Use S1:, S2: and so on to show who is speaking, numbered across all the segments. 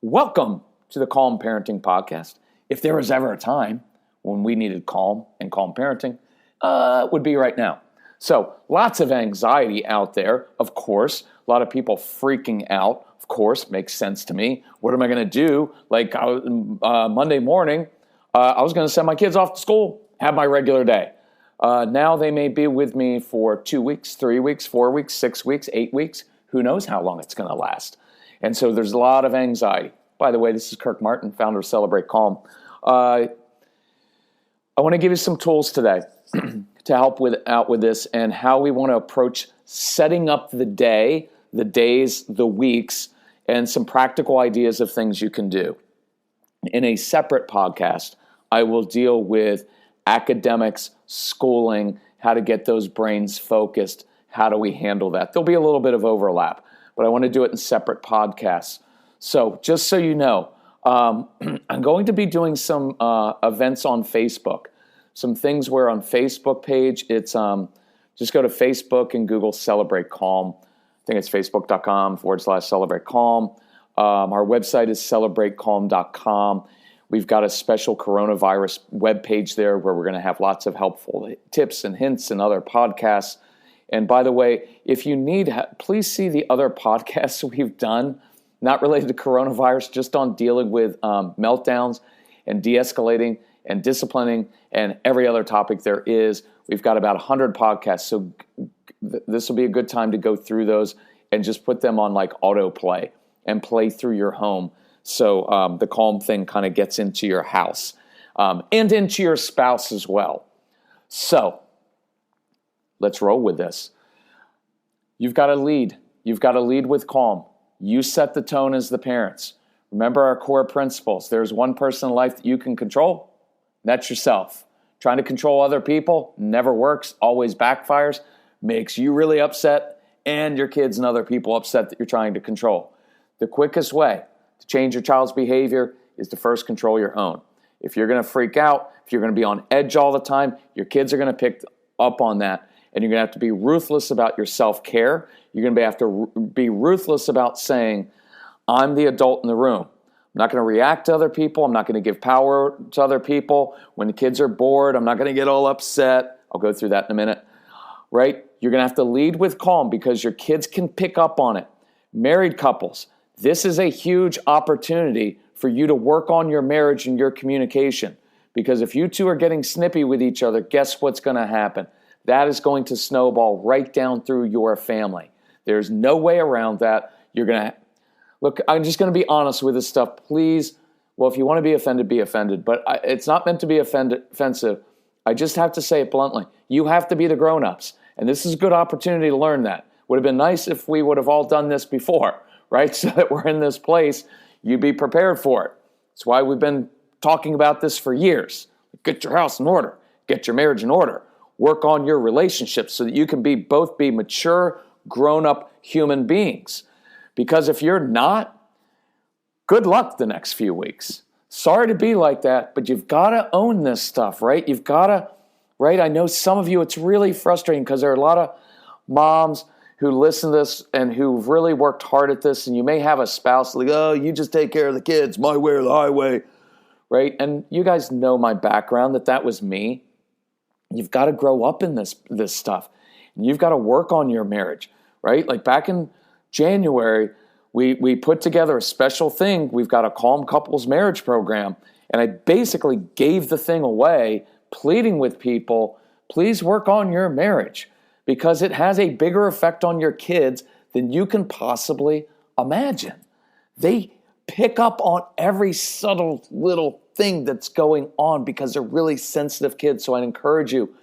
S1: Welcome to the Calm Parenting Podcast. If there was ever a time when we needed calm and calm parenting, it would be right now. So lots of anxiety out there, of course. A lot of people freaking out, of course, makes sense to me. What am I going to do? Like Monday morning, I was going to send my kids off to school, have my regular day. Now they may be with me for 2 weeks, 3 weeks, 4 weeks, 6 weeks, 8 weeks. Who knows how long it's going to last? And so there's a lot of anxiety. By the way, this is Kirk Martin, founder of Celebrate Calm. I want to give you some tools today to help out with this and how we want to approach setting up the day, the days, the weeks, and some practical ideas of things you can do. In a separate podcast, I will deal with academics, schooling, how to get those brains focused, how do we handle that. There'll be a little bit of overlap, but I want to do it in separate podcasts. So just so you know, I'm going to be doing some events on Facebook, some things where on Facebook page, it's just go to Facebook and Google Celebrate Calm. I think it's facebook.com/Celebrate Calm. Our website is celebratecalm.com. We've got a special coronavirus webpage there where we're going to have lots of helpful tips and hints and other podcasts. And by the way, if you need, please see the other podcasts we've done, not related to coronavirus, just on dealing with meltdowns and de-escalating and disciplining and every other topic there is. We've got about 100 podcasts, so this will be a good time to go through those and just put them on like autoplay and play through your home. So the calm thing kind of gets into your house and into your spouse as well. So let's roll with this. You've got to lead. You've got to lead with calm. You set the tone as the parents. Remember our core principles. There's one person in life that you can control. That's yourself. Trying to control other people never works, always backfires, makes you really upset and your kids and other people upset that you're trying to control. The quickest way to change your child's behavior is to first control your own. If you're going to freak out, if you're going to be on edge all the time, your kids are going to pick up on that. And you're going to have to be ruthless about your self-care. You're going to have to be ruthless about saying, I'm the adult in the room. I'm not going to react to other people. I'm not going to give power to other people. When the kids are bored, I'm not going to get all upset. I'll go through that in a minute. Right? You're going to have to lead with calm because your kids can pick up on it. Married couples, this is a huge opportunity for you to work on your marriage and your communication. Because if you two are getting snippy with each other, guess what's going to happen? That is going to snowball right down through your family. There's no way around that. You're going to, look, I'm just going to be honest with this stuff. Please, well, if you want to be offended, be offended. But it's not meant to be offensive. I just have to say it bluntly. You have to be the grown-ups. And this is a good opportunity to learn that. Would have been nice if we would have all done this before, right? So that we're in this place, you'd be prepared for it. That's why we've been talking about this for years. Get your house in order. Get your marriage in order. Work on your relationships so that you can both be mature, grown-up human beings. Because if you're not, good luck the next few weeks. Sorry to be like that, but you've got to own this stuff, right? You've got to, right? I know some of you, it's really frustrating because there are a lot of moms who listen to this and who've really worked hard at this, and you may have a spouse like, oh, you just take care of the kids, my way or the highway, right? And you guys know my background, that was me. You've got to grow up in this stuff. And you've got to work on your marriage, right? Like back in January, we put together a special thing. We've got a Calm Couples Marriage Program. And I basically gave the thing away, pleading with people, please work on your marriage because it has a bigger effect on your kids than you can possibly imagine. They pick up on every subtle little thing that's going on because they're really sensitive kids. So I encourage you,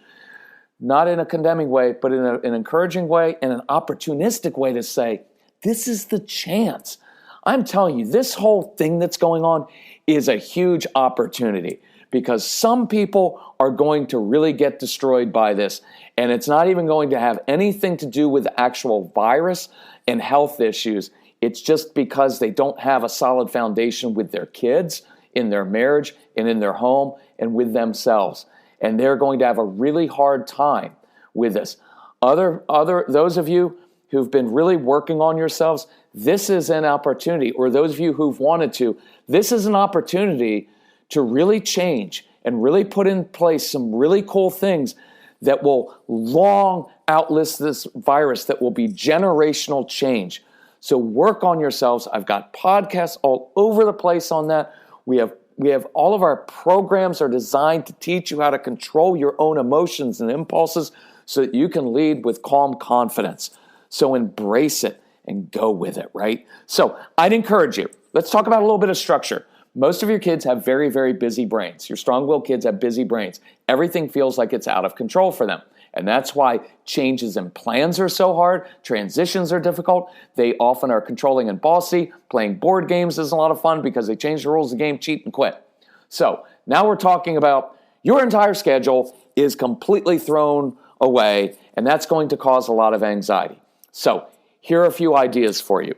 S1: not in a condemning way, but in an encouraging way and an opportunistic way to say, this is the chance. I'm telling you, this whole thing that's going on is a huge opportunity because some people are going to really get destroyed by this. And it's not even going to have anything to do with actual virus and health issues. It's just because they don't have a solid foundation with their kids, in their marriage, and in their home, and with themselves. And they're going to have a really hard time with this. Those of you who've been really working on yourselves, this is an opportunity, or those of you who've wanted to, this is an opportunity to really change and really put in place some really cool things that will long outlast this virus, that will be generational change. So work on yourselves. I've got podcasts all over the place on that. We have all of our programs are designed to teach you how to control your own emotions and impulses so that you can lead with calm confidence. So embrace it and go with it, right? So I'd encourage you. Let's talk about a little bit of structure. Most of your kids have very, very busy brains. Your strong-willed kids have busy brains. Everything feels like it's out of control for them. And that's why changes in plans are so hard. Transitions are difficult. They often are controlling and bossy. Playing board games is a lot of fun because they change the rules of the game, cheat, and quit. So now we're talking about your entire schedule is completely thrown away, and that's going to cause a lot of anxiety. So here are a few ideas for you.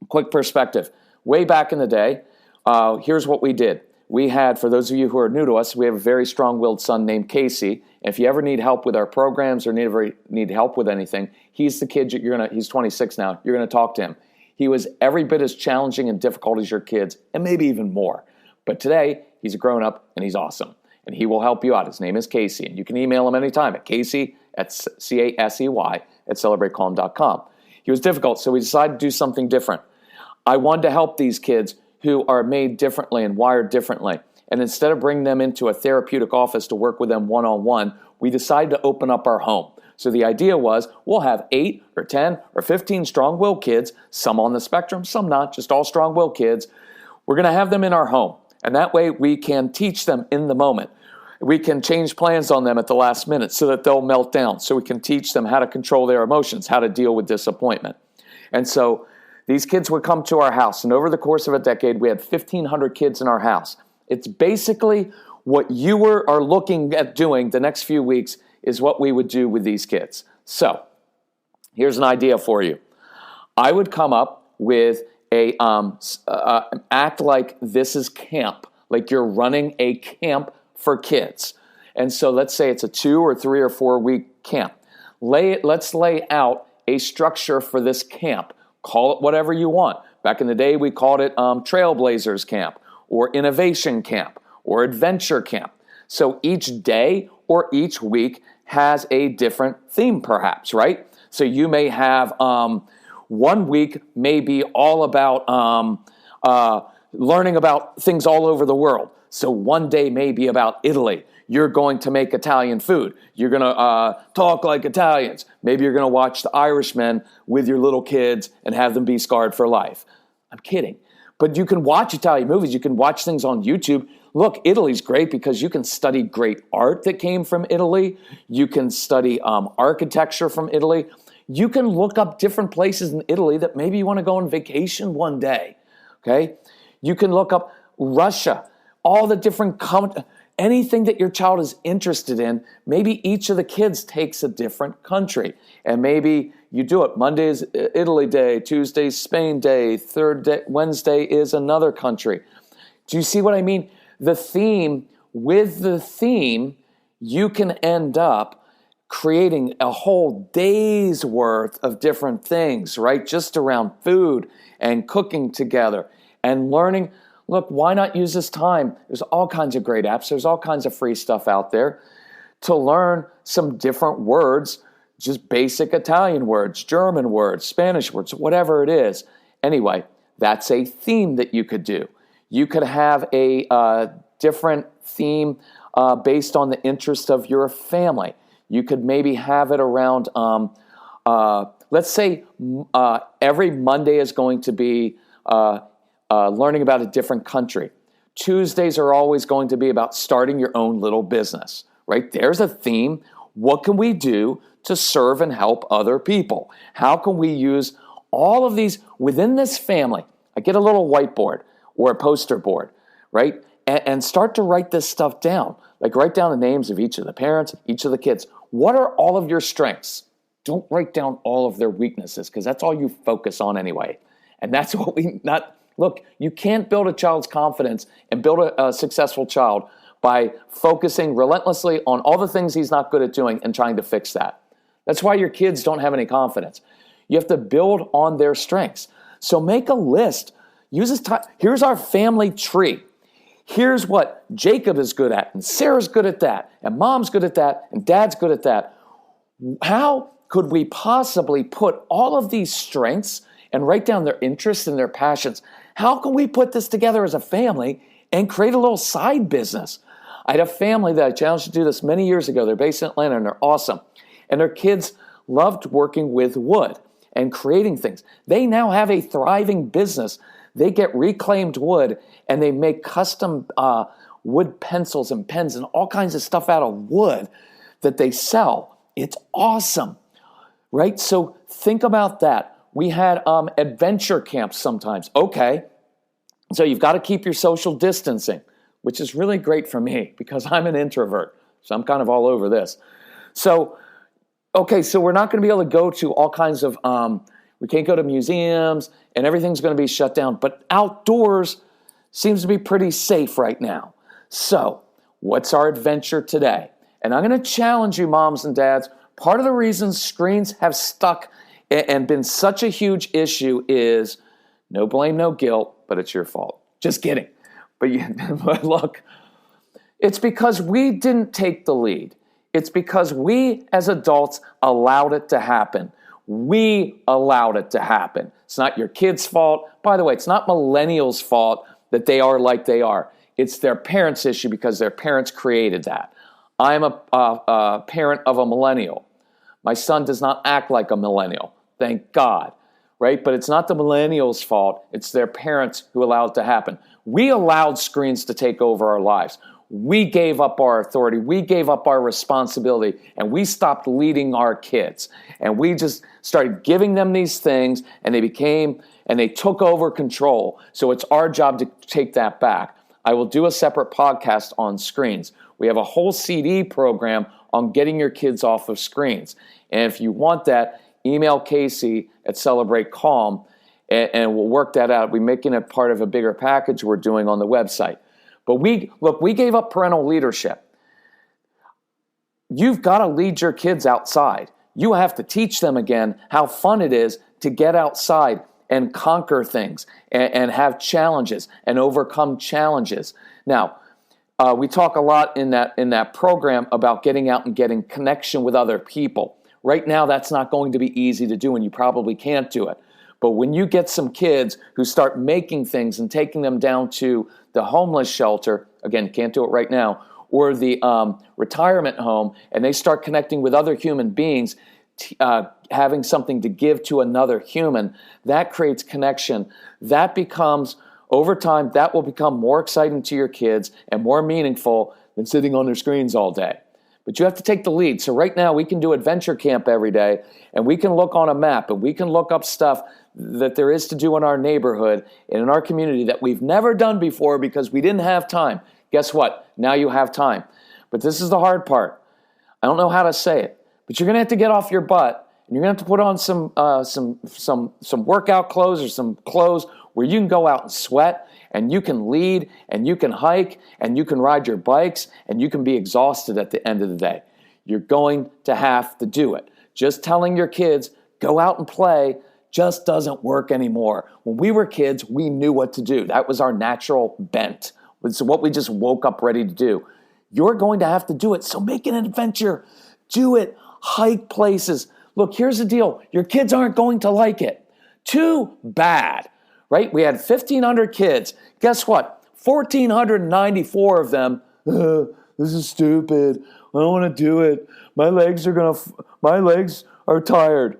S1: Quick perspective. Way back in the day, here's what we did. We had, for those of you who are new to us, we have a very strong-willed son named Casey. If you ever need help with our programs or need help with anything, he's the kid he's 26 now, you're going to talk to him. He was every bit as challenging and difficult as your kids, and maybe even more. But today, he's a grown-up, and he's awesome. And he will help you out. His name is Casey, and you can email him anytime at Casey, C-A-S-E-Y, @celebratecalm.com. He was difficult, so we decided to do something different. I wanted to help these kids who are made differently and wired differently. And instead of bringing them into a therapeutic office to work with them one-on-one, we decided to open up our home. So the idea was we'll have 8 or 10 or 15 strong-willed kids, some on the spectrum, some not, just all strong-willed kids. We're going to have them in our home. And that way we can teach them in the moment. We can change plans on them at the last minute so that they'll melt down. So we can teach them how to control their emotions, how to deal with disappointment. And so these kids would come to our house, and over the course of a decade, we had 1,500 kids in our house. It's basically what you are looking at doing the next few weeks is what we would do with these kids. So here's an idea for you. I would come up with an act like this is camp, like you're running a camp for kids. And so let's say it's a 2 or 3 or 4 week camp. Let's lay out a structure for this camp. Call it whatever you want. Back in the day, we called it Trailblazers Camp or Innovation Camp or Adventure Camp. So each day or each week has a different theme perhaps, right? So you may have 1 week may be all about learning about things all over the world. So one day may be about Italy. You're going to make Italian food. You're going to talk like Italians. Maybe you're going to watch The Irishman with your little kids and have them be scarred for life. I'm kidding. But you can watch Italian movies. You can watch things on YouTube. Look, Italy's great because you can study great art that came from Italy. You can study architecture from Italy. You can look up different places in Italy that maybe you want to go on vacation one day. Okay? You can look up Russia, all the different anything that your child is interested in. Maybe each of the kids takes a different country. And maybe you do it. Monday is Italy Day, Tuesday Spain Day, Wednesday is another country. Do you see what I mean? With the theme, you can end up creating a whole day's worth of different things, right? Just around food and cooking together and learning. Look, why not use this time? There's all kinds of great apps. There's all kinds of free stuff out there to learn some different words, just basic Italian words, German words, Spanish words, whatever it is. Anyway, that's a theme that you could do. You could have a different theme based on the interest of your family. You could maybe have it around, let's say every Monday is going to be learning about a different country. Tuesdays are always going to be about starting your own little business, right? There's a theme. What can we do to serve and help other people? How can we use all of these within this family? I get a little whiteboard or a poster board, right? And start to write this stuff down. Like write down the names of each of the parents, each of the kids. What are all of your strengths? Don't write down all of their weaknesses because that's all you focus on anyway. And that's what look, you can't build a child's confidence and build a successful child by focusing relentlessly on all the things he's not good at doing and trying to fix that. That's why your kids don't have any confidence. You have to build on their strengths. So make a list. Use this time. Here's our family tree. Here's what Jacob is good at, and Sarah's good at that, and mom's good at that, and dad's good at that. How could we possibly put all of these strengths and write down their interests and their passions? How can we put this together as a family and create a little side business? I had a family that I challenged to do this many years ago. They're based in Atlanta, and they're awesome. And their kids loved working with wood and creating things. They now have a thriving business. They get reclaimed wood, and they make custom wood pencils and pens and all kinds of stuff out of wood that they sell. It's awesome, right? So think about that. We had adventure camps sometimes. Okay, so you've got to keep your social distancing, which is really great for me because I'm an introvert. So I'm kind of all over this. So, okay, so we're not going to be able to go to all kinds of, we can't go to museums and everything's going to be shut down. But outdoors seems to be pretty safe right now. So what's our adventure today? And I'm going to challenge you, moms and dads. Part of the reason screens have stuck and been such a huge issue is no blame, no guilt, but it's your fault. Just kidding. But look, it's because we didn't take the lead. It's because we as adults allowed it to happen. We allowed it to happen. It's not your kids' fault. By the way, it's not millennials' fault that they are like they are. It's their parents' issue because their parents created that. I'm a parent of a millennial. My son does not act like a millennial, thank God, right? But it's not the millennials' fault. It's their parents who allowed it to happen. We allowed screens to take over our lives. We gave up our authority. We gave up our responsibility, and we stopped leading our kids. And we just started giving them these things, and they took over control. So it's our job to take that back. I will do a separate podcast on screens. We have a whole CD program on getting your kids off of screens. And if you want that, email Casey at Celebrate Calm, and we'll work that out. We're making it part of a bigger package we're doing on the website. But we gave up parental leadership. You've got to lead your kids outside. You have to teach them again how fun it is to get outside and conquer things and have challenges and overcome challenges. Now, we talk a lot in that program about getting out and getting connection with other people. Right now, that's not going to be easy to do, and you probably can't do it. But when you get some kids who start making things and taking them down to the homeless shelter, again, can't do it right now, or the retirement home, and they start connecting with other human beings, having something to give to another human, that creates connection. That becomes, over time, that will become more exciting to your kids and more meaningful than sitting on their screens all day. But you have to take the lead. So right now we can do adventure camp every day, and we can look on a map, and we can look up stuff that there is to do in our neighborhood and in our community that we've never done before because we didn't have time. Guess what? Now you have time. But this is the hard part. I don't know how to say it, but you're going to have to get off your butt, and you're going to have to put on some workout clothes or some clothes where you can go out and sweat, and you can lead, and you can hike, and you can ride your bikes, and you can be exhausted at the end of the day. You're going to have to do it. Just telling your kids, go out and play, just doesn't work anymore. When we were kids, we knew what to do. That was our natural bent. It's what we just woke up ready to do. You're going to have to do it, so make it an adventure. Do it. Hike places. Look, here's the deal. Your kids aren't going to like it. Too bad. Right? We had 1,500 kids. Guess what? 1,494 of them, this is stupid. I don't want to do it. My legs are tired.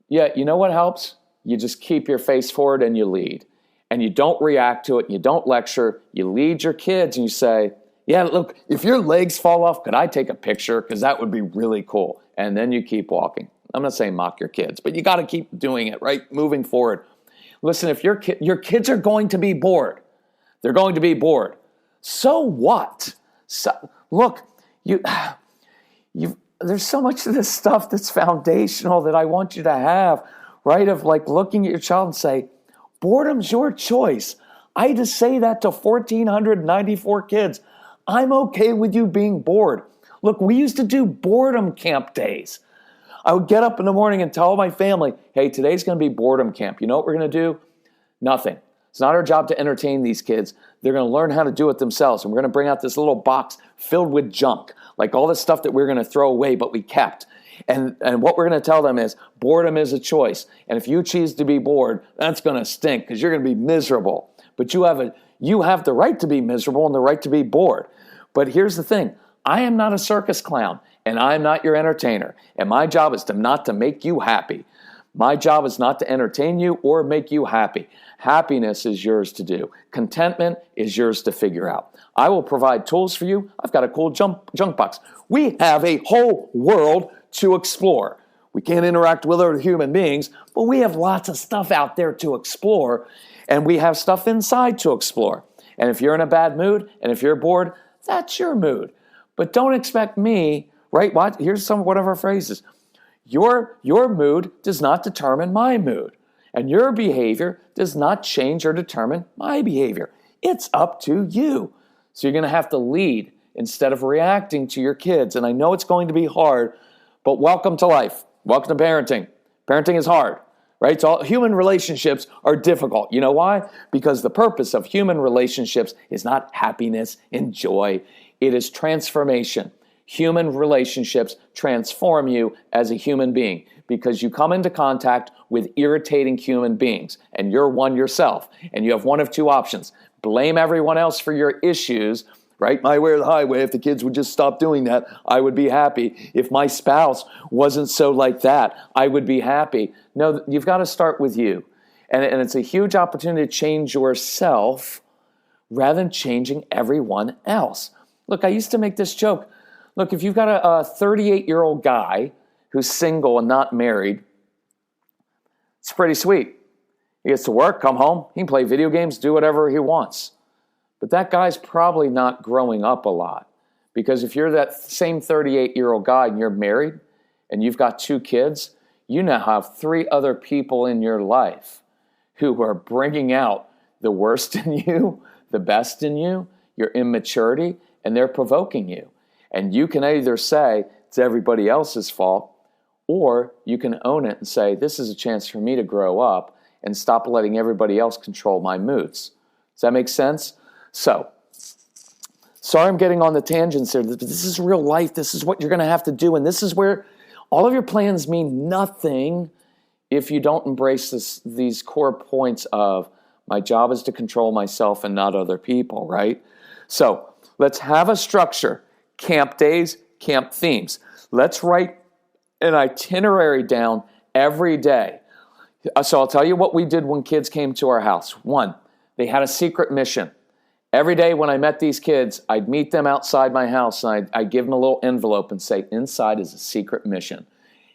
S1: Yeah, you know what helps? You just keep your face forward and you lead. And you don't react to it. And you don't lecture. You lead your kids and you say, yeah, look, if your legs fall off, could I take a picture? Because that would be really cool. And then you keep walking. I'm not saying mock your kids, but you got to keep doing it, right? Moving forward. Listen, if your kids are going to be bored, they're going to be bored. So what? So, look, there's so much of this stuff that's foundational that I want you to have, right? Of like looking at your child and say, boredom's your choice. I had to say that to 1,494 kids. I'm okay with you being bored. Look, we used to do boredom camp days. I would get up in the morning and tell my family, hey, today's going to be boredom camp. You know what we're going to do? Nothing. It's not our job to entertain these kids. They're going to learn how to do it themselves. And we're going to bring out this little box filled with junk, like all this stuff that we're going to throw away, but we kept. And what we're going to tell them is boredom is a choice. And if you choose to be bored, that's going to stink because you're going to be miserable. But you have the right to be miserable and the right to be bored. But here's the thing. I am not a circus clown, and I am not your entertainer. And my job is not to make you happy. My job is not to entertain you or make you happy. Happiness is yours to do. Contentment is yours to figure out. I will provide tools for you. I've got a cool junk box. We have a whole world to explore. We can't interact with other human beings, but we have lots of stuff out there to explore, and we have stuff inside to explore. And if you're in a bad mood, and if you're bored, that's your mood. But don't expect me, right? Here's one of our phrases. Your mood does not determine my mood, and your behavior does not change or determine my behavior. It's up to you. So you're going to have to lead instead of reacting to your kids. And I know it's going to be hard, but welcome to life. Welcome to parenting. Parenting is hard, right? So human relationships are difficult. You know why? Because the purpose of human relationships is not happiness and joy. It is transformation. Human relationships transform you as a human being because you come into contact with irritating human beings, and you're one yourself, and you have one of two options. Blame everyone else for your issues, right? My way or the highway. If the kids would just stop doing that, I would be happy. If my spouse wasn't so like that, I would be happy. No, you've got to start with you. And it's a huge opportunity to change yourself rather than changing everyone else. Look, I used to make this joke. Look, if you've got a 38-year-old guy who's single and not married, it's pretty sweet. He gets to work, come home, he can play video games, do whatever he wants. But that guy's probably not growing up a lot. Because if you're that same 38-year-old guy and you're married and you've got 2 kids, you now have 3 other people in your life who are bringing out the worst in you, the best in you, your immaturity, and they're provoking you. And you can either say it's everybody else's fault, or you can own it and say, this is a chance for me to grow up and stop letting everybody else control my moods. Does that make sense? So, sorry I'm getting on the tangents here, but this is real life. This is what you're going to have to do. And this is where all of your plans mean nothing if you don't embrace these core points of my job is to control myself and not other people, right? So, let's have a structure. Camp days, camp themes. Let's write an itinerary down every day. So I'll tell you what we did when kids came to our house. 1, they had a secret mission. Every day when I met these kids, I'd meet them outside my house and I'd give them a little envelope and say, inside is a secret mission.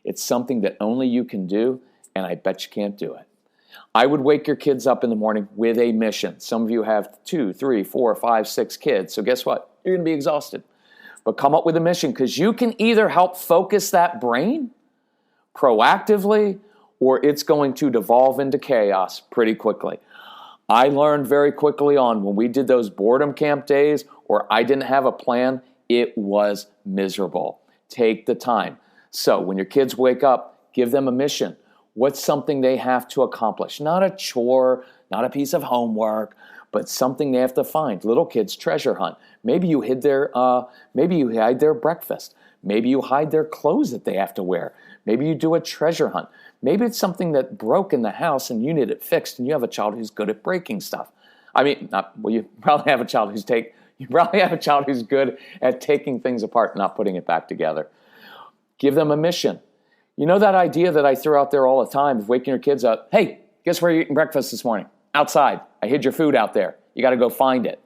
S1: It's something that only you can do, and I bet you can't do it. I would wake your kids up in the morning with a mission. Some of you have 2, 3, 4, 5, 6 kids. So guess what? You're going to be exhausted. But come up with a mission, because you can either help focus that brain proactively, or it's going to devolve into chaos pretty quickly. I learned very quickly on when we did those boredom camp days or I didn't have a plan, it was miserable. Take the time. So when your kids wake up, give them a mission. What's something they have to accomplish? Not a chore, not a piece of homework, but something they have to find. Little kids treasure hunt. Maybe you hide their breakfast. Maybe you hide their clothes that they have to wear. Maybe you do a treasure hunt. Maybe it's something that broke in the house and you need it fixed, and you have a child who's good at breaking stuff. You probably have a child who's good at taking things apart and not putting it back together. Give them a mission. You know that idea that I throw out there all the time of waking your kids up? Hey, guess where you're eating breakfast this morning? Outside. I hid your food out there. You got to go find it.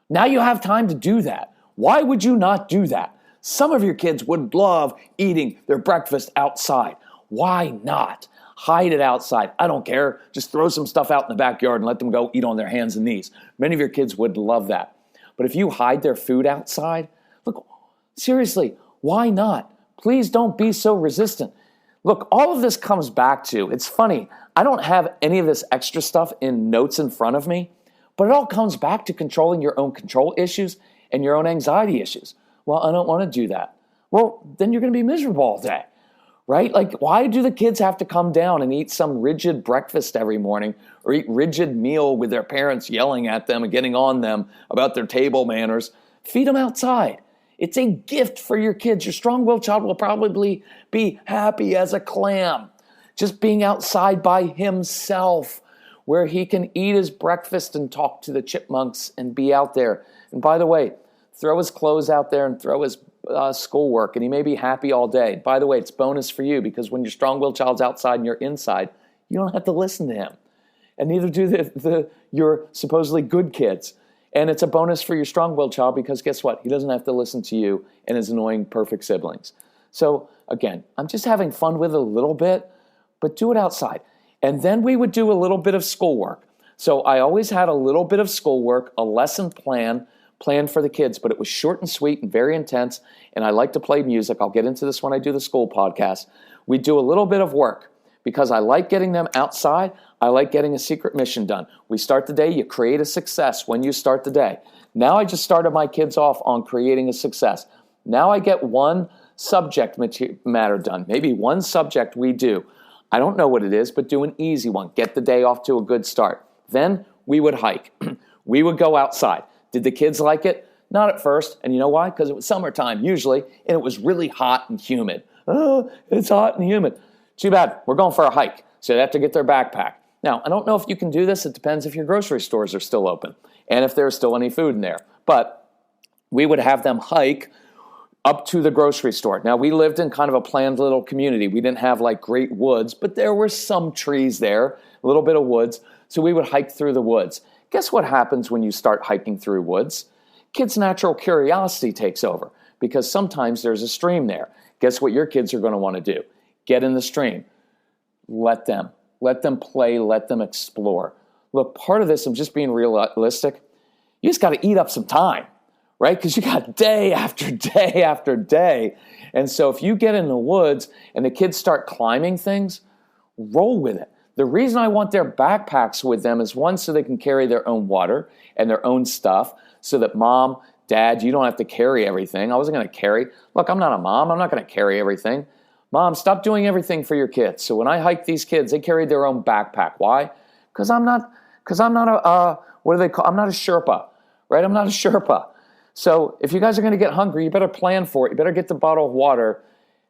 S1: Now you have time to do that. Why would you not do that? Some of your kids would love eating their breakfast outside. Why not? Hide it outside. I don't care. Just throw some stuff out in the backyard and let them go eat on their hands and knees. Many of your kids would love that. But if you hide their food outside, look, seriously, why not? Please don't be so resistant. Look, all of this comes back to, it's funny, I don't have any of this extra stuff in notes in front of me, but it all comes back to controlling your own control issues and your own anxiety issues. Well, I don't want to do that. Well, then you're going to be miserable all day. right? Like, why do the kids have to come down and eat some rigid breakfast every morning or eat rigid meal with their parents yelling at them and getting on them about their table manners? Feed them outside. It's a gift for your kids. Your strong-willed child will probably be happy as a clam, just being outside by himself, where he can eat his breakfast and talk to the chipmunks and be out there. And by the way, throw his clothes out there and throw his schoolwork, and he may be happy all day. By the way, it's bonus for you, because when your strong-willed child's outside and you're inside, you don't have to listen to him. And neither do your supposedly good kids. And it's a bonus for your strong-willed child, because guess what? He doesn't have to listen to you and his annoying perfect siblings. So again, I'm just having fun with it a little bit, but do it outside. And then we would do a little bit of schoolwork. So I always had a little bit of schoolwork, a lesson plan planned for the kids, but it was short and sweet and very intense. And I like to play music. I'll get into this when I do the school podcast. We do a little bit of work because I like getting them outside. I like getting a secret mission done. We start the day. You create a success when you start the day. Now I just started my kids off on creating a success. Now I get one subject matter done. Maybe one subject we do. I don't know what it is, but do an easy one. Get the day off to a good start. Then we would hike. We would go outside. Did the kids like it? Not at first. And you know why? Because it was summertime usually, and it was really hot and humid. Oh, it's hot and humid. Too bad. We're going for a hike. So they have to get their backpack. Now, I don't know if you can do this. It depends if your grocery stores are still open and if there's still any food in there. But we would have them hike up to the grocery store. Now, we lived in kind of a planned little community. We didn't have like great woods, but there were some trees there, a little bit of woods. So we would hike through the woods. Guess what happens when you start hiking through woods? Kids' natural curiosity takes over, because sometimes there's a stream there. Guess what your kids are going to want to do? Get in the stream. Let them play, let them explore. Look, part of this, I'm just being realistic. You just got to eat up some time, right? Because you got day after day after day. And so if you get in the woods and the kids start climbing things, roll with it. The reason I want their backpacks with them is, one, so they can carry their own water and their own stuff, so that mom, dad, you don't have to carry everything. I wasn't going to carry. Look, I'm not a mom. I'm not going to carry everything. Mom, stop doing everything for your kids. So when I hiked these kids, they carried their own backpack. Why? Because I'm not a, what do they call? I'm not a Sherpa, right? I'm not a Sherpa. So if you guys are going to get hungry, you better plan for it. You better get the bottle of water.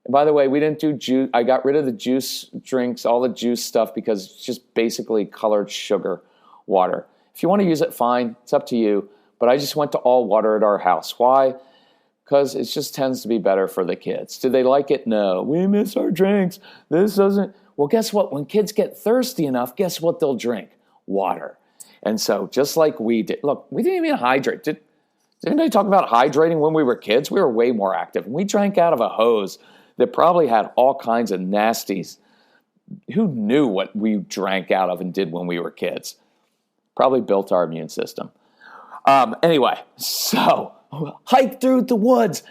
S1: And by the way, we didn't do juice. I got rid of the juice drinks, all the juice stuff, because it's just basically colored sugar water. If you want to use it, fine. It's up to you. But I just went to all water at our house. Why? Because it just tends to be better for the kids. Do they like it? No. We miss our drinks. This doesn't. Well, guess what? When kids get thirsty enough, guess what they'll drink? Water. And so just like we did. Look, we didn't even hydrate. Did anybody talk about hydrating when we were kids? We were way more active. We drank out of a hose that probably had all kinds of nasties. Who knew what we drank out of and did when we were kids? Probably built our immune system. Anyway, so hike through the woods.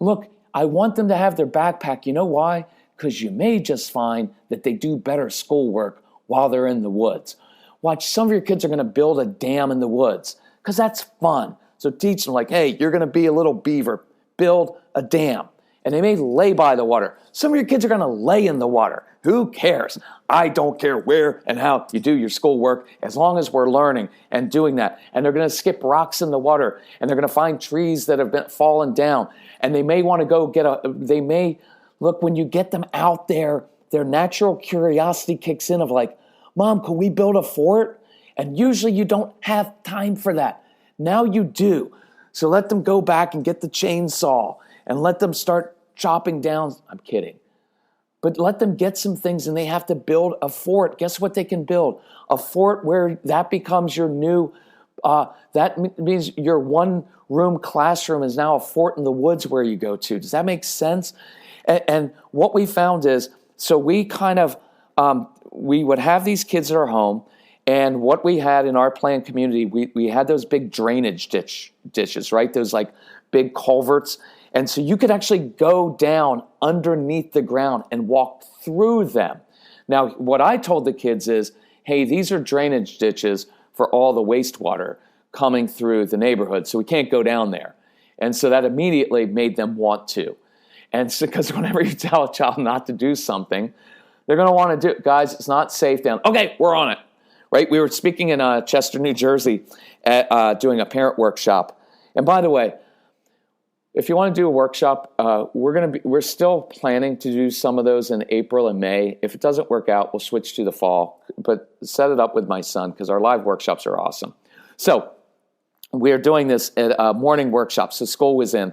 S1: Look, I want them to have their backpack. You know why? Because you may just find that they do better schoolwork while they're in the woods. Watch, some of your kids are going to build a dam in the woods because that's fun. So teach them, like, hey, you're going to be a little beaver. Build a dam. And they may lay by the water. Some of your kids are going to lay in the water. Who cares? I don't care where and how you do your schoolwork, as long as we're learning and doing that. And they're going to skip rocks in the water, and they're going to find trees that have been fallen down. And they may want to go look, when you get them out there, their natural curiosity kicks in of like, Mom, can we build a fort? And usually you don't have time for that. Now you do. So let them go back and get the chainsaw and let them start chopping down. I'm kidding. But let them get some things, and they have to build a fort. Guess what they can build? A fort where that becomes your new, that means your one-room classroom is now a fort in the woods where you go to. Does that make sense? And what we found is, so we kind of, we would have these kids at our home, and what we had in our planned community, we had those big drainage ditches, right? Those like big culverts. And so you could actually go down underneath the ground and walk through them. Now, what I told the kids is, hey, these are drainage ditches for all the wastewater coming through the neighborhood, so we can't go down there. And so that immediately made them want to. And so, because whenever you tell a child not to do something, they're going to want to do it. Guys, it's not safe down. Okay, we're on it. Right? We were speaking in Chester, New Jersey, at doing a parent workshop. And by the way, if you want to do a workshop, we're still planning to do some of those in April and May. If it doesn't work out, we'll switch to the fall. But set it up with my son because our live workshops are awesome. So we are doing this at morning workshops. So school was in,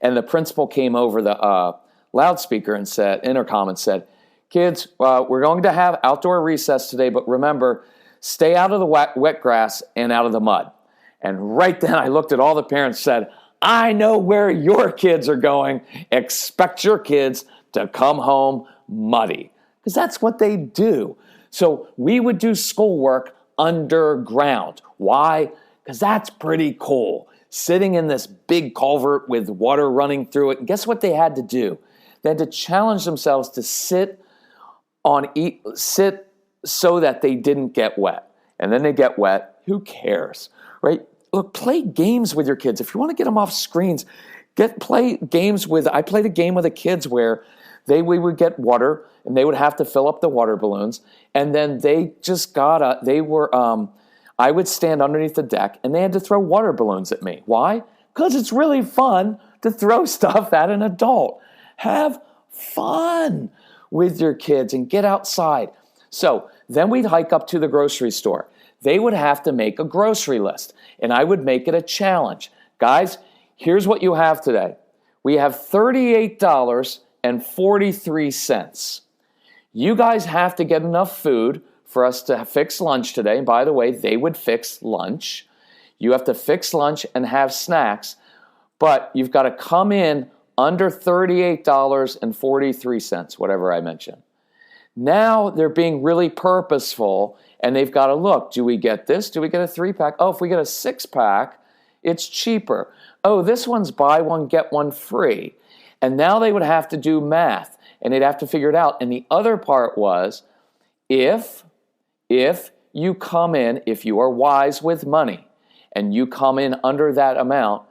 S1: and the principal came over the loudspeaker and said, intercom, and said, "Kids, we're going to have outdoor recess today, but remember, stay out of the wet grass and out of the mud." And right then I looked at all the parents and said, "I know where your kids are going. Expect your kids to come home muddy." Because that's what they do. So we would do schoolwork underground. Why? Because that's pretty cool. Sitting in this big culvert with water running through it. And guess what they had to do? They had to challenge themselves to sit so that they didn't get wet. And then they get wet. Who cares, right? Look, play games with your kids. If you want to get them off screens, play games with. I played a game with the kids where we would get water and they would have to fill up the water balloons, and then they just I would stand underneath the deck and they had to throw water balloons at me. Why? Because it's really fun to throw stuff at an adult. Have fun with your kids and get outside. So then we'd hike up to the grocery store. They would have to make a grocery list, and I would make it a challenge. Guys, here's what you have today. We have $38.43. You guys have to get enough food for us to fix lunch today. And by the way, they would fix lunch. You have to fix lunch and have snacks, but you've got to come in under $38.43, whatever I mentioned. Now they're being really purposeful, and they've got to look, do we get this? Do we get a 3-pack? Oh, if we get a 6-pack, it's cheaper. Oh, this one's buy one, get one free. And now they would have to do math, and they'd have to figure it out. And the other part was, if you come in, if you are wise with money, and you come in under that amount,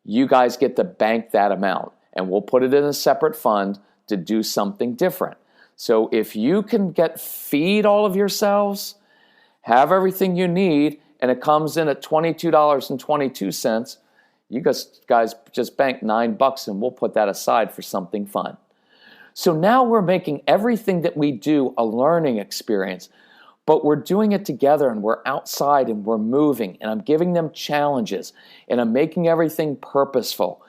S1: you guys get to bank that amount. And we'll put it in a separate fund to do something different. So if you can feed all of yourselves, have everything you need, and it comes in at $22.22, you guys just bank $9 and we'll put that aside for something fun. So now we're making everything that we do a learning experience, but we're doing it together and we're outside and we're moving, and I'm giving them challenges and I'm making everything purposeful.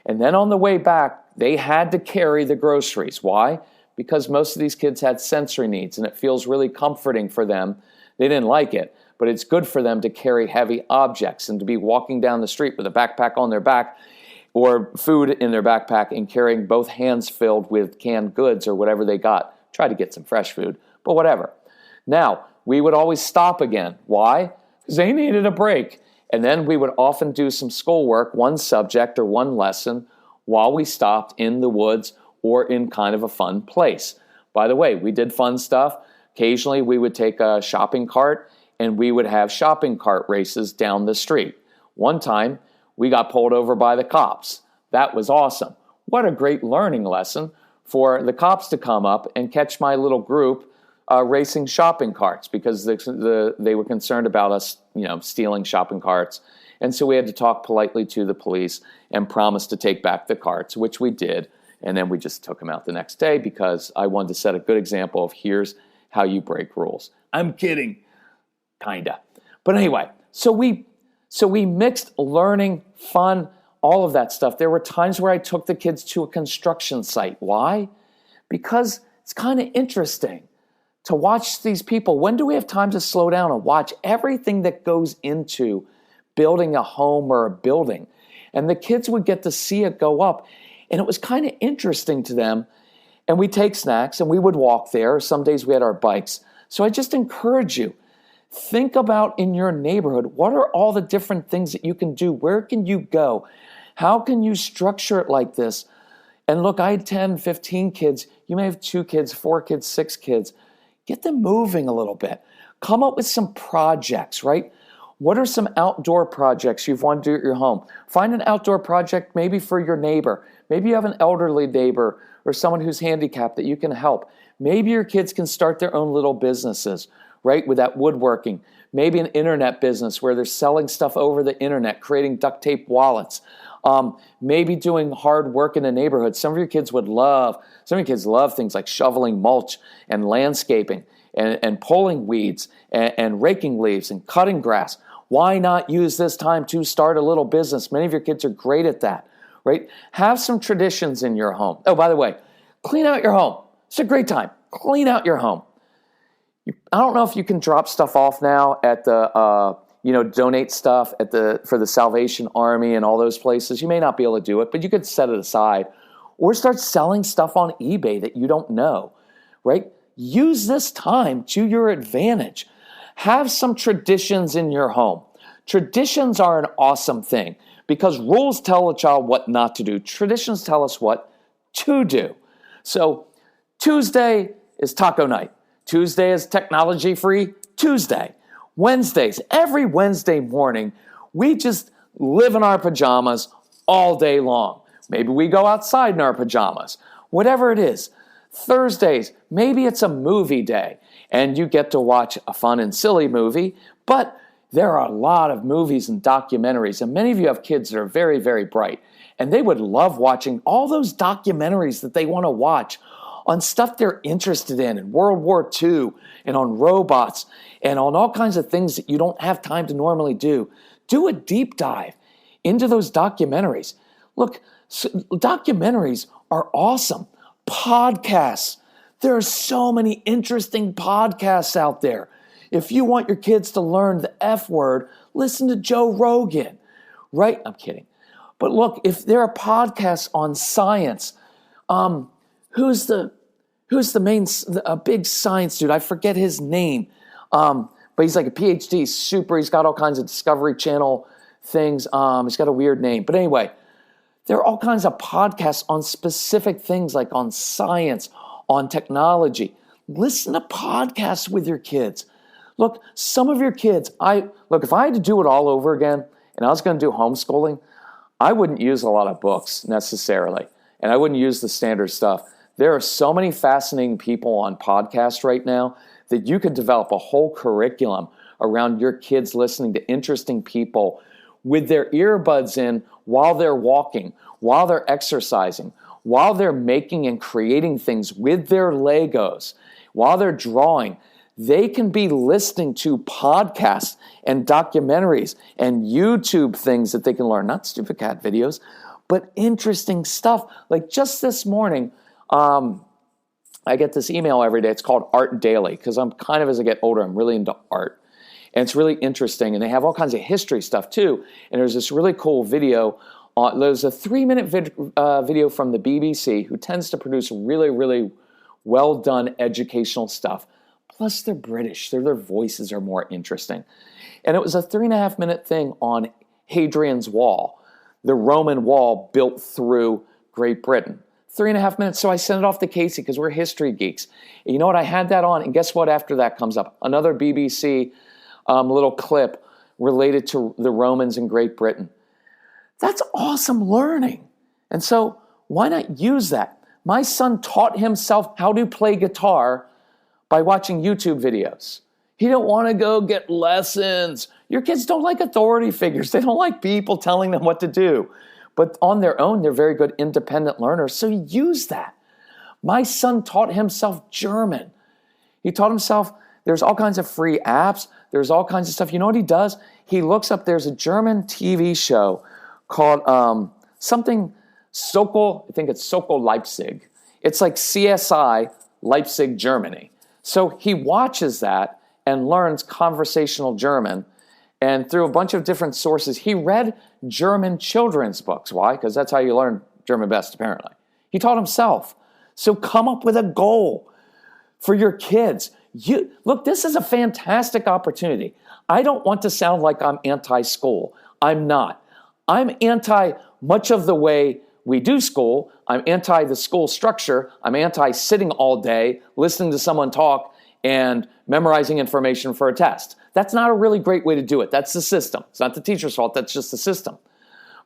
S1: And then on the way back, they had to carry the groceries. Why? Because most of these kids had sensory needs, and it feels really comforting for them. They didn't like it, but it's good for them to carry heavy objects and to be walking down the street with a backpack on their back or food in their backpack and carrying both hands filled with canned goods or whatever they got. Try to get some fresh food, but whatever. Now, we would always stop again. Why? Because they needed a break. And then we would often do some schoolwork, one subject or one lesson, while we stopped in the woods or in kind of a fun place. By the way, we did fun stuff. Occasionally, we would take a shopping cart and we would have shopping cart races down the street. One time, we got pulled over by the cops. That was awesome. What a great learning lesson for the cops to come up and catch my little group racing shopping carts, because they were concerned about us, stealing shopping carts. And so we had to talk politely to the police and promise to take back the carts, which we did. And then we just took them out the next day because I wanted to set a good example of here's how you break rules. I'm kidding, kinda. But anyway, so we mixed learning, fun, all of that stuff. There were times where I took the kids to a construction site. Why? Because it's kind of interesting to watch these people. When do we have time to slow down and watch everything that goes into building a home or a building? And the kids would get to see it go up. And it was kind of interesting to them. And we take snacks and we would walk there. Some days we had our bikes. So I just encourage you, think about in your neighborhood, what are all the different things that you can do? Where can you go? How can you structure it like this? And look, I had 10, 15 kids. You may have 2 kids, 4 kids, 6 kids. Get them moving a little bit. Come up with some projects, right? What are some outdoor projects you've wanted to do at your home? Find an outdoor project maybe for your neighbor. Maybe you have an elderly neighbor or someone who's handicapped that you can help. Maybe your kids can start their own little businesses, right, with that woodworking. Maybe an internet business where they're selling stuff over the internet, creating duct tape wallets. Maybe doing hard work in the neighborhood. Some of your kids love things like shoveling mulch and landscaping and pulling weeds and raking leaves and cutting grass. Why not use this time to start a little business? Many of your kids are great at that, right? Have some traditions in your home. Oh, by the way, clean out your home. It's a great time. Clean out your home. I don't know if you can drop stuff off now at the, donate stuff for the Salvation Army and all those places. You may not be able to do it, but you could set it aside or start selling stuff on eBay that you don't know, right? Use this time to your advantage. Have some traditions in your home. Traditions are an awesome thing because rules tell a child what not to do. Traditions tell us what to do. So Tuesday is taco night. Tuesday is technology-free Tuesday. Wednesdays, every Wednesday morning, we just live in our pajamas all day long. Maybe we go outside in our pajamas. Whatever it is. Thursdays, maybe it's a movie day, and you get to watch a fun and silly movie, but there are a lot of movies and documentaries, and many of you have kids that are very, very bright, and they would love watching all those documentaries that they want to watch on stuff they're interested in World War II, and on robots, and on all kinds of things that you don't have time to normally do. Do a deep dive into those documentaries. Look, documentaries are awesome. Podcasts. There are so many interesting podcasts out there. If you want your kids to learn the F word, listen to Joe Rogan, right? I'm kidding. But look, if there are podcasts on science, who's the big science dude? I forget his name. But he's like a PhD, he's got all kinds of Discovery Channel things. He's got a weird name. But anyway, there are all kinds of podcasts on specific things like on science, on technology. Listen to podcasts with your kids. Look, some of your kids, if I had to do it all over again and I was going to do homeschooling, I wouldn't use a lot of books necessarily. And I wouldn't use the standard stuff. There are so many fascinating people on podcasts right now that you could develop a whole curriculum around your kids listening to interesting people with their earbuds in while they're walking, while they're exercising, while they're making and creating things with their Legos, while they're drawing. They can be listening to podcasts and documentaries and YouTube things that they can learn, not stupid cat videos, but interesting stuff. Like just this morning, I get this email every day. It's called Art Daily because as I get older, I'm really into art. And it's really interesting. And they have all kinds of history stuff too. And there's this really cool video. There's a 3-minute video from the BBC who tends to produce really, really well done educational stuff. Plus they're British. Their voices are more interesting. And it was a 3.5-minute thing on Hadrian's Wall, the Roman wall built through Great Britain. 3.5 minutes. So I sent it off to Casey because we're history geeks. And you know what? I had that on. And guess what? After that comes up, another BBC little clip related to the Romans in Great Britain. That's awesome learning. And so why not use that? My son taught himself how to play guitar by watching YouTube videos. He didn't want to go get lessons. Your kids don't like authority figures. They don't like people telling them what to do. But on their own, they're very good independent learners. So use that. My son taught himself German. He taught himself, there's all kinds of free apps. There's all kinds of stuff. You know what he does? He looks up, there's a German TV show called something Sokol, I think it's Sokol Leipzig. It's like CSI Leipzig, Germany. So he watches that and learns conversational German. And through a bunch of different sources, he read German children's books. Why? Because that's how you learn German best, apparently. He taught himself. So come up with a goal for your kids. Look, this is a fantastic opportunity. I don't want to sound like I'm anti-school. I'm not. I'm anti much of the way we do school. I'm anti the school structure. I'm anti sitting all day, listening to someone talk, and memorizing information for a test. That's not a really great way to do it. That's the system. It's not the teacher's fault. That's just the system.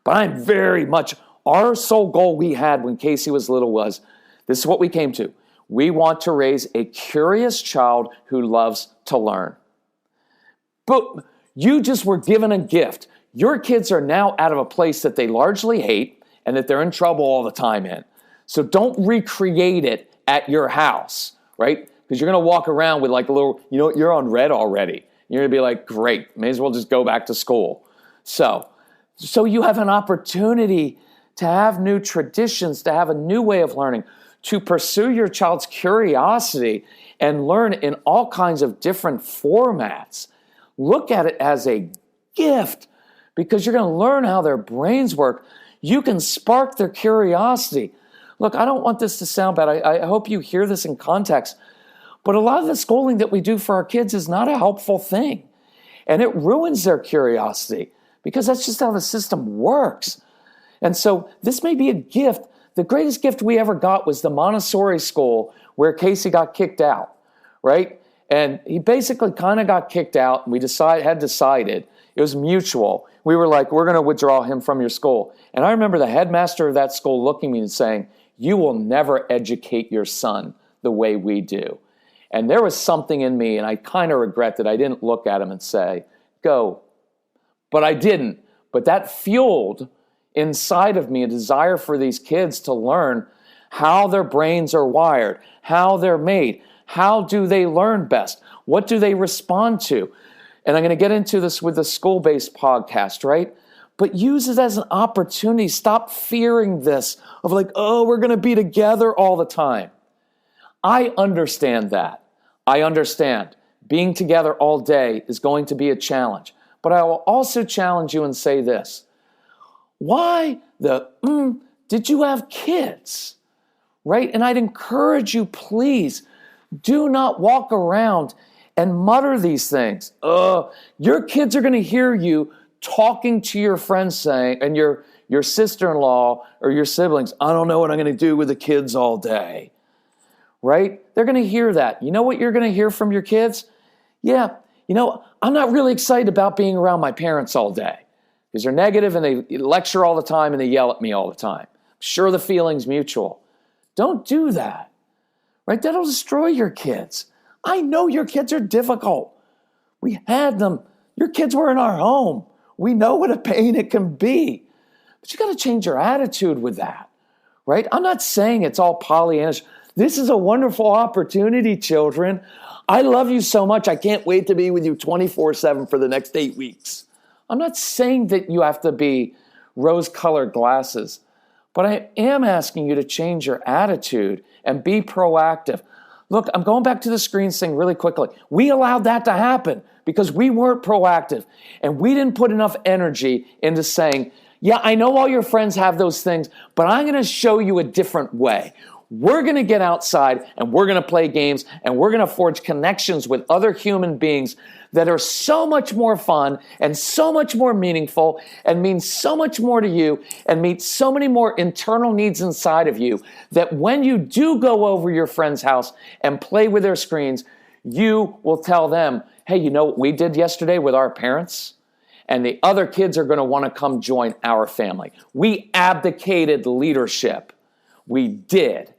S1: But I'm very much Our sole goal we had when Casey was little was, this is what we came to. We want to raise a curious child who loves to learn. But you just were given a gift. Your kids are now out of a place that they largely hate and that they're in trouble all the time in. So don't recreate it at your house, right? Because you're going to walk around with like a little, you're on red already. You're going to be like, great, may as well just go back to school. So you have an opportunity to have new traditions, to have a new way of learning, to pursue your child's curiosity and learn in all kinds of different formats. Look at it as a gift because you're going to learn how their brains work. You can spark their curiosity. Look, I don't want this to sound bad. I hope you hear this in context. But a lot of the schooling that we do for our kids is not a helpful thing. And it ruins their curiosity because that's just how the system works. And so this may be a gift. The greatest gift we ever got was the Montessori school where Casey got kicked out, right? And he basically kind of got kicked out. And we had decided, it was mutual. We were like, we're going to withdraw him from your school. And I remember the headmaster of that school looking at me and saying, you will never educate your son the way we do. And there was something in me, and I kind of regret that I didn't look at him and say, go. But I didn't. But that fueled inside of me a desire for these kids to learn how their brains are wired, how they're made, how do they learn best, what do they respond to. And I'm going to get into this with the school-based podcast, right? But use it as an opportunity. Stop fearing this of like, oh, we're going to be together all the time. I understand that. I understand being together all day is going to be a challenge. But I will also challenge you and say this. Why did you have kids? Right? And I'd encourage you, please, do not walk around and mutter these things. Your kids are going to hear you talking to your friends saying, and your sister-in-law or your siblings, I don't know what I'm going to do with the kids all day. Right? They're going to hear that. You know what you're going to hear from your kids? Yeah, I'm not really excited about being around my parents all day because they're negative and they lecture all the time and they yell at me all the time. I'm sure the feeling's mutual. Don't do that. Right? That'll destroy your kids. I know your kids are difficult. We had them. Your kids were in our home. We know what a pain it can be. But you got to change your attitude with that. Right? I'm not saying it's all Pollyannish. This is a wonderful opportunity, children. I love you so much. I can't wait to be with you 24/7 for the next 8 weeks. I'm not saying that you have to be rose-colored glasses, but I am asking you to change your attitude and be proactive. Look, I'm going back to the screens thing really quickly. We allowed that to happen because we weren't proactive and we didn't put enough energy into saying, yeah, I know all your friends have those things, but I'm going to show you a different way. We're going to get outside and we're going to play games and we're going to forge connections with other human beings that are so much more fun and so much more meaningful and mean so much more to you and meet so many more internal needs inside of you that when you do go over your friend's house and play with their screens, you will tell them, hey, you know what we did yesterday with our parents? And the other kids are going to want to come join our family. We abdicated leadership. We did.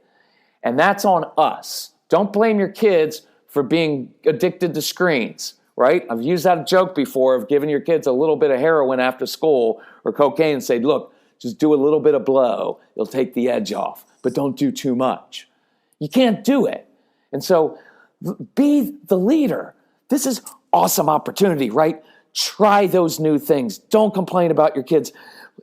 S1: And that's on us. Don't blame your kids for being addicted to screens, right? I've used that joke before of giving your kids a little bit of heroin after school or cocaine and say, look, just do a little bit of blow. It'll take the edge off, but don't do too much. You can't do it. And so be the leader. This is awesome opportunity, right? Try those new things. Don't complain about your kids.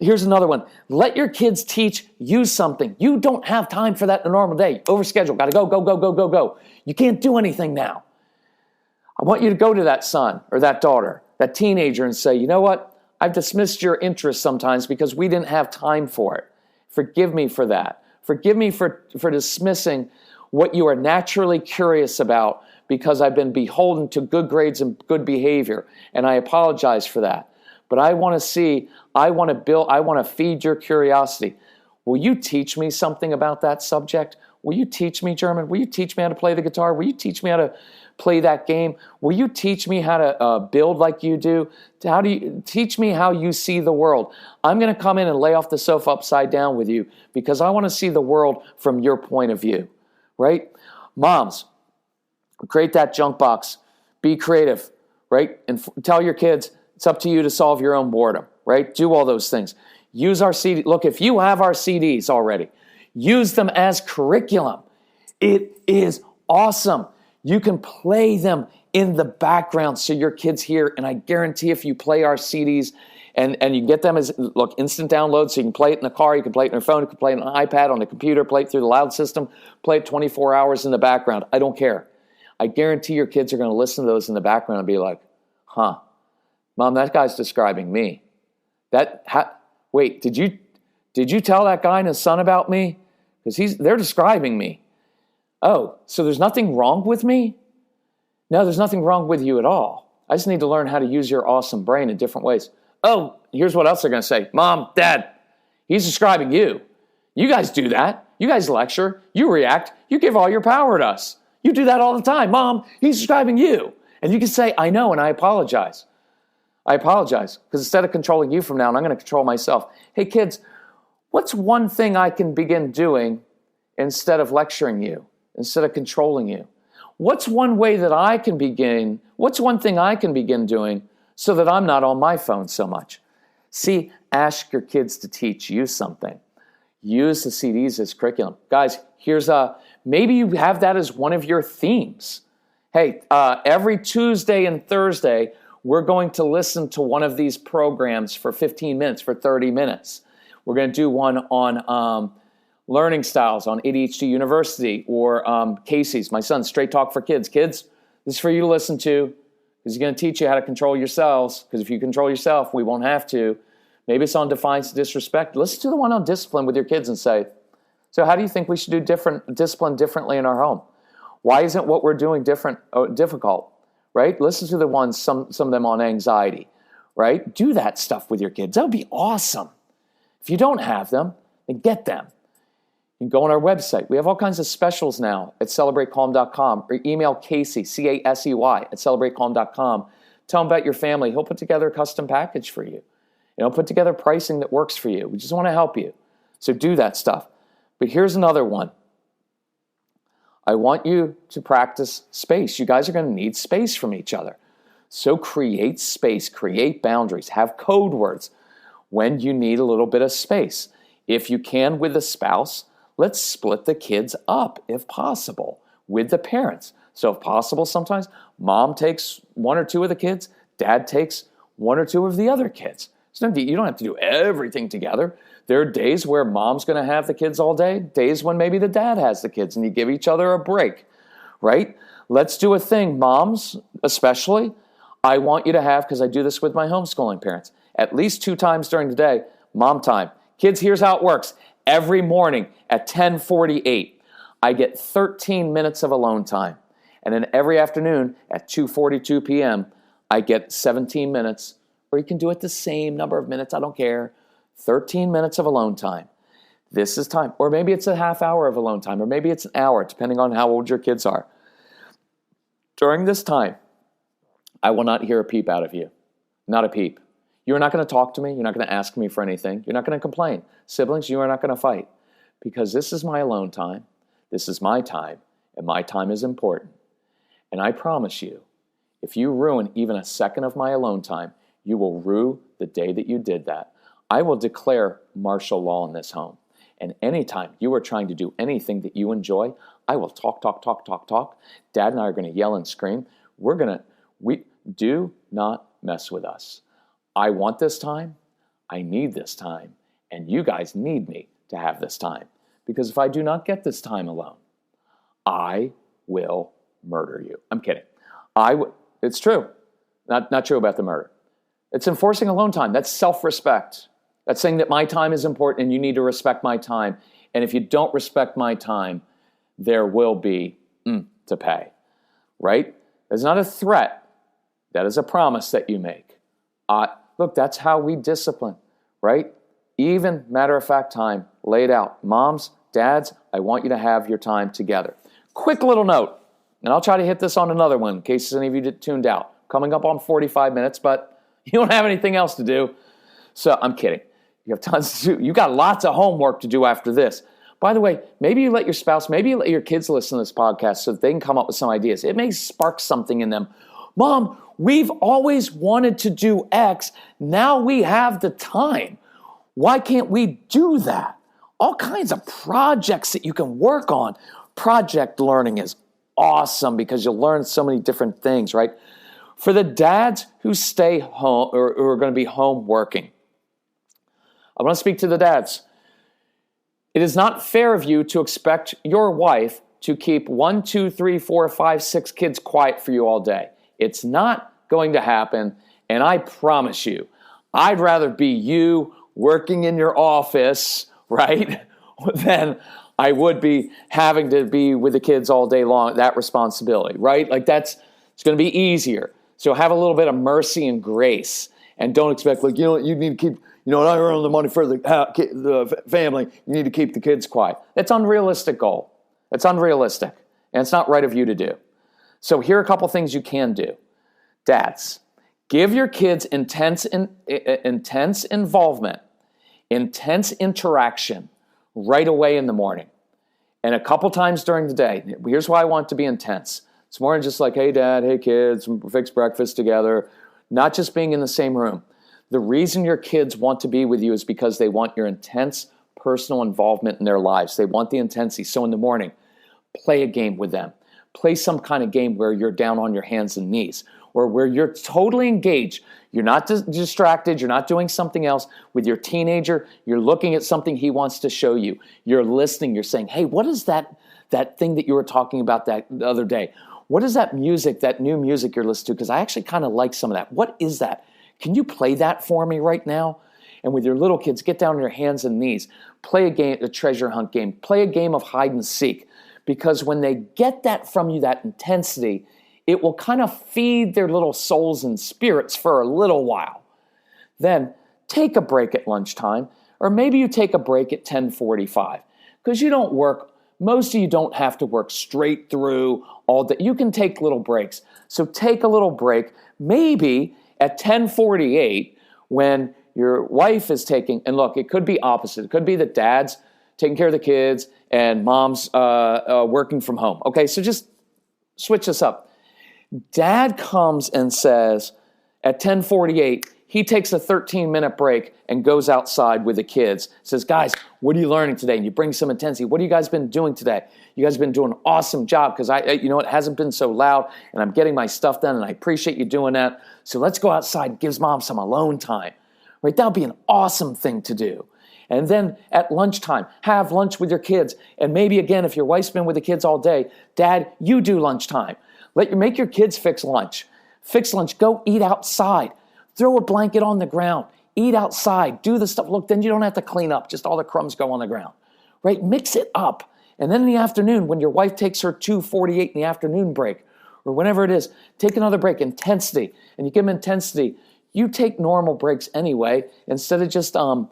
S1: Here's another one. Let your kids teach you something. You don't have time for that in a normal day. Overscheduled. Got to go, go, go, go, go, go. You can't do anything now. I want you to go to that son or that daughter, that teenager, and say, you know what? I've dismissed your interest sometimes because we didn't have time for it. Forgive me for that. Forgive me for dismissing what you are naturally curious about because I've been beholden to good grades and good behavior, and I apologize for that. But I want to feed your curiosity. Will you teach me something about that subject? Will you teach me German? Will you teach me how to play the guitar? Will you teach me how to play that game? Will you teach me how to build like you do? How do you teach me how you see the world? I'm going to come in and lay off the sofa upside down with you because I want to see the world from your point of view, right? Moms, create that junk box. Be creative, right? And tell your kids it's up to you to solve your own boredom, right? Do all those things. Use our CD. Look, if you have our CDs already, use them as curriculum. It is awesome. You can play them in the background so your kids hear, and I guarantee if you play our CDs and you get them as, look, instant download, so you can play it in the car, you can play it on your phone, you can play it on an iPad, on the computer, play it through the loud system, play it 24 hours in the background. I don't care. I guarantee your kids are going to listen to those in the background and be like, huh, Mom, that guy's describing me. Wait, did you tell that guy and his son about me? Because they're describing me. Oh, so there's nothing wrong with me? No, there's nothing wrong with you at all. I just need to learn how to use your awesome brain in different ways. Oh, here's what else they're going to say. Mom, Dad, he's describing you. You guys do that. You guys lecture. You react. You give all your power to us. You do that all the time. Mom, he's describing you. And you can say, I know, and I apologize. I apologize, because instead of controlling you from now on, I'm going to control myself. Hey, kids, what's one thing I can begin doing instead of lecturing you, instead of controlling you? What's one thing I can begin doing so that I'm not on my phone so much? See, ask your kids to teach you something. Use the CDs as curriculum. Guys, maybe you have that as one of your themes. Hey, every Tuesday and Thursday, we're going to listen to one of these programs for 15 minutes, for 30 minutes. We're going to do one on learning styles on ADHD University or Casey's, my son, Straight Talk for Kids. Kids, this is for you to listen to because he's going to teach you how to control yourselves, because if you control yourself, we won't have to. Maybe it's on Defiance and Disrespect. Listen to the one on discipline with your kids and say, so how do you think we should do discipline differently in our home? Why isn't what we're doing difficult? Right? Listen to the ones, some of them on anxiety, right? Do that stuff with your kids. That would be awesome. If you don't have them, then get them. You can go on our website. We have all kinds of specials now at celebratecalm.com, or email Casey, Casey, at celebratecalm.com. Tell him about your family. He'll put together a custom package for you. Put together pricing that works for you. We just want to help you. So do that stuff. But here's another one. I want you to practice space. You guys are going to need space from each other. So create space, create boundaries, have code words when you need a little bit of space. If you can with a spouse, let's split the kids up if possible with the parents. So if possible, sometimes mom takes one or two of the kids, dad takes one or two of the other kids. So you don't have to do everything together. There are days where mom's going to have the kids all day, days when maybe the dad has the kids, and you give each other a break, right? Let's do a thing. Moms, especially, I want you to have, because I do this with my homeschooling parents, at least 2 times during the day, mom time. Kids, here's how it works. Every morning at 10:48, I get 13 minutes of alone time. And then every afternoon at 2:42 p.m., I get 17 minutes, or you can do it the same number of minutes, I don't care. 13 minutes of alone time. This is time. Or maybe it's a half hour of alone time, or maybe it's an hour, depending on how old your kids are. During this time, I will not hear a peep out of you. Not a peep. You're not going to talk to me. You're not going to ask me for anything. You're not going to complain. Siblings, you are not going to fight. Because this is my alone time. This is my time. And my time is important. And I promise you, if you ruin even a second of my alone time, you will rue the day that you did that. I will declare martial law in this home. And anytime you are trying to do anything that you enjoy, I will talk. Dad and I are going to yell and scream. We do not mess with us. I want this time. I need this time. And you guys need me to have this time. Because if I do not get this time alone, I will murder you. I'm kidding. It's true. Not true about the murder. It's enforcing alone time. That's self-respect. That's saying that my time is important and you need to respect my time. And if you don't respect my time, there will be to pay. Right? It's not a threat. That is a promise that you make. Look, that's how we discipline. Right? Even matter-of-fact time laid out. Moms, dads, I want you to have your time together. Quick little note. And I'll try to hit this on another one in case any of you tuned out. Coming up on 45 minutes, but you don't have anything else to do. So I'm kidding. You have tons to do. You got lots of homework to do after this. By the way, maybe you let your spouse, maybe you let your kids listen to this podcast so that they can come up with some ideas. It may spark something in them. Mom, we've always wanted to do X. Now we have the time. Why can't we do that? All kinds of projects that you can work on. Project learning is awesome because you'll learn so many different things, right? For the dads who stay home or who are going to be home working, I want to speak to the dads. It is not fair of you to expect your wife to keep 1, 2, 3, 4, 5, 6 kids quiet for you all day. It's not going to happen, and I promise you, I'd rather be you working in your office, right, than I would be having to be with the kids all day long, that responsibility, right? Like it's going to be easier. So have a little bit of mercy and grace, and don't expect, like, you need to keep, I earn the money for the family. You need to keep the kids quiet. That's an unrealistic goal. It's unrealistic, and it's not right of you to do. So here are a couple things you can do. Dads, give your kids intense involvement, intense interaction right away in the morning, and a couple times during the day. Here's why I want it to be intense. It's more than just like, hey, Dad, hey, kids, fix breakfast together, not just being in the same room. The reason your kids want to be with you is because they want your intense personal involvement in their lives. They want the intensity. So in the morning, play a game with them. Play some kind of game where you're down on your hands and knees or where you're totally engaged. You're not distracted. You're not doing something else. With your teenager, you're looking at something he wants to show you. You're listening. You're saying, hey, what is that thing that you were talking about the other day? What is that music, that new music you're listening to? Because I actually kind of like some of that. What is that? Can you play that for me right now? And with your little kids, get down on your hands and knees. Play a game, a treasure hunt game. Play a game of hide and seek. Because when they get that from you, that intensity, it will kind of feed their little souls and spirits for a little while. Then take a break at lunchtime, or maybe you take a break at 10:45. Because you don't work, most of you don't have to work straight through all day. You can take little breaks. So take a little break, maybe at 10:48 when your wife is taking, and look, it could be opposite. It could be that dad's taking care of the kids and mom's working from home. Okay, so just switch this up. Dad comes and says at 10:48, he takes a 13-minute break and goes outside with the kids. Says, guys, what are you learning today? And you bring some intensity. What have you guys been doing today? You guys have been doing an awesome job because it hasn't been so loud and I'm getting my stuff done and I appreciate you doing that. So let's go outside and gives mom some alone time. Right? That would be an awesome thing to do. And then at lunchtime, have lunch with your kids. And maybe again, if your wife's been with the kids all day, Dad, you do lunchtime. Make your kids fix lunch. Fix lunch. Go eat outside. Throw a blanket on the ground. Eat outside. Do the stuff. Look, then you don't have to clean up. Just all the crumbs go on the ground. Right? Mix it up. And then in the afternoon, when your wife takes her 2:48 in the afternoon break, or whenever it is, take another break. Intensity. And you give them intensity. You take normal breaks anyway, instead of just surfing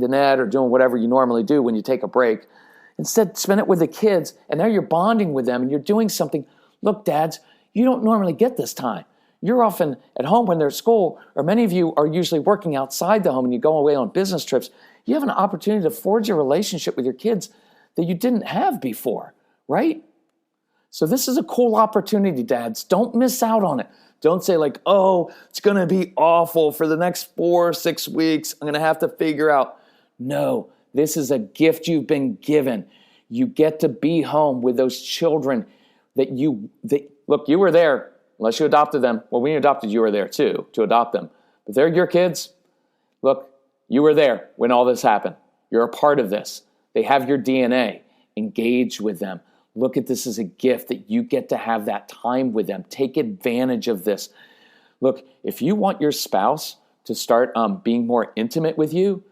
S1: the net or doing whatever you normally do when you take a break. Instead, spend it with the kids, and now you're bonding with them, and you're doing something. Look, dads, you don't normally get this time. You're often at home when they're at school, or many of you are usually working outside the home and you go away on business trips. You have an opportunity to forge a relationship with your kids that you didn't have before, right? So this is a cool opportunity, dads. Don't miss out on it. Don't say like, oh, it's going to be awful for the next 4 or 6 weeks. I'm going to have to figure out. No, this is a gift you've been given. You get to be home with those children look, you were there, unless you adopted them. Well, when you adopted, you were there too, to adopt them. But they're your kids. Look, you were there when all this happened. You're a part of this. They have your DNA. Engage with them. Look at this as a gift that you get to have that time with them. Take advantage of this. Look, if you want your spouse to start being more intimate with you,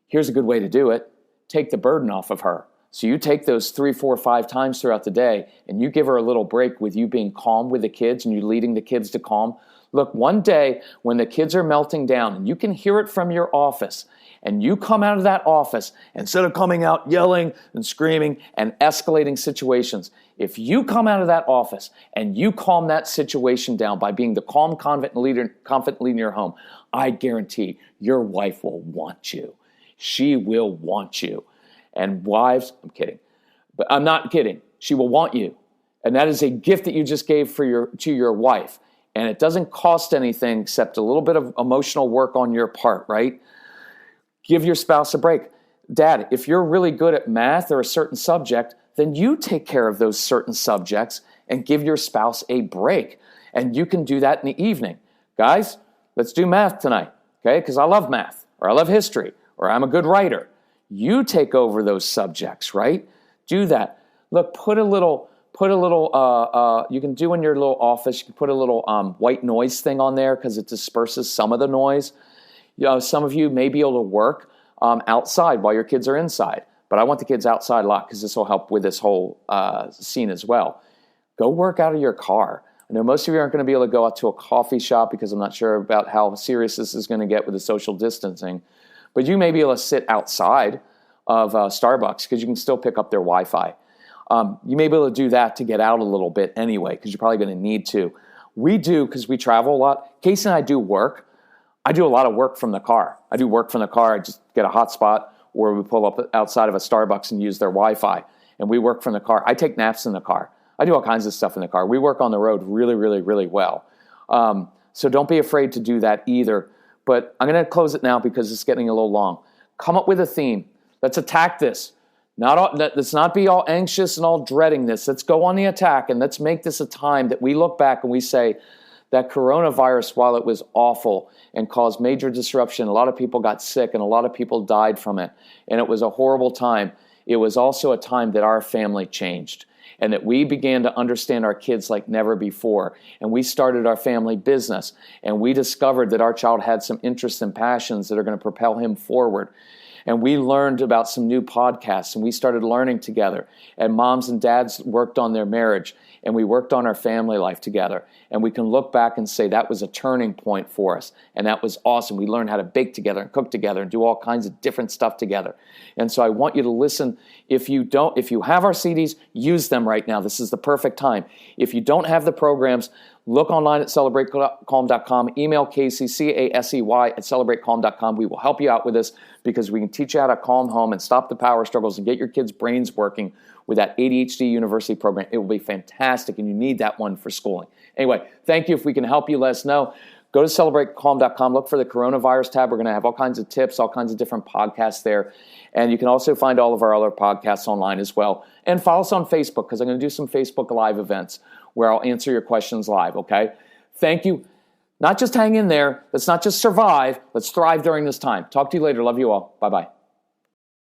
S1: here's a good way to do it. Take the burden off of her. So you take those 3, 4, 5 times throughout the day and you give her a little break with you being calm with the kids and you leading the kids to calm. Look, one day when the kids are melting down and you can hear it from your office, and you come out of that office, instead of coming out yelling and screaming and escalating situations, if you come out of that office and you calm that situation down by being the calm, confident leader in your home, I guarantee your wife will want you. She will want you. And wives, I'm kidding, but I'm not kidding. She will want you. And that is a gift that you just gave to your wife. And it doesn't cost anything except a little bit of emotional work on your part, right? Give your spouse a break. Dad, if you're really good at math or a certain subject, then you take care of those certain subjects and give your spouse a break. And you can do that in the evening. Guys, let's do math tonight, okay? Because I love math, or I love history, or I'm a good writer. You take over those subjects, right? Do that. Look, put a little, you can do in your little office, you can put a little white noise thing on there because it disperses some of the noise. Some of you may be able to work outside while your kids are inside, but I want the kids outside a lot because this will help with this whole scene as well. Go work out of your car. I know most of you aren't going to be able to go out to a coffee shop because I'm not sure about how serious this is going to get with the social distancing, but you may be able to sit outside of Starbucks because you can still pick up their Wi-Fi. You may be able to do that to get out a little bit anyway because you're probably going to need to. We do, because we travel a lot. Casey and I do work. I do a lot of work from the car. I just get a hotspot, or we pull up outside of a Starbucks and use their Wi-Fi, and we work from the car. I take naps in the car. I do all kinds of stuff in the car. We work on the road really, really, really well. So don't be afraid to do that either. But I'm going to close it now because it's getting a little long. Come up with a theme. Let's attack this. Let's not be all anxious and all dreading this. Let's go on the attack, and let's make this a time that we look back and we say, that coronavirus, while it was awful and caused major disruption, a lot of people got sick and a lot of people died from it, and it was a horrible time, it was also a time that our family changed and that we began to understand our kids like never before. And we started our family business, and we discovered that our child had some interests and passions that are going to propel him forward. And we learned about some new podcasts, and we started learning together. And moms and dads worked on their marriage, and we worked on our family life together. And we can look back and say that was a turning point for us, and that was awesome. We learned how to bake together and cook together and do all kinds of different stuff together. And so I want you to listen. If you have our CDs, use them right now. This is the perfect time. If you don't have the programs, look online at celebratecalm.com. Email Casey, Casey, at celebratecalm.com. We will help you out with this because we can teach you how to calm home and stop the power struggles and get your kids' brains working with that ADHD University program. It will be fantastic, and you need that one for schooling. Anyway, thank you. If we can help you, let us know. Go to celebratecalm.com. Look for the coronavirus tab. We're going to have all kinds of tips, all kinds of different podcasts there. And you can also find all of our other podcasts online as well. And follow us on Facebook because I'm going to do some Facebook Live events where I'll answer your questions live, okay? Thank you. Not just hang in there. Let's not just survive. Let's thrive during this time. Talk to you later. Love you all. Bye-bye.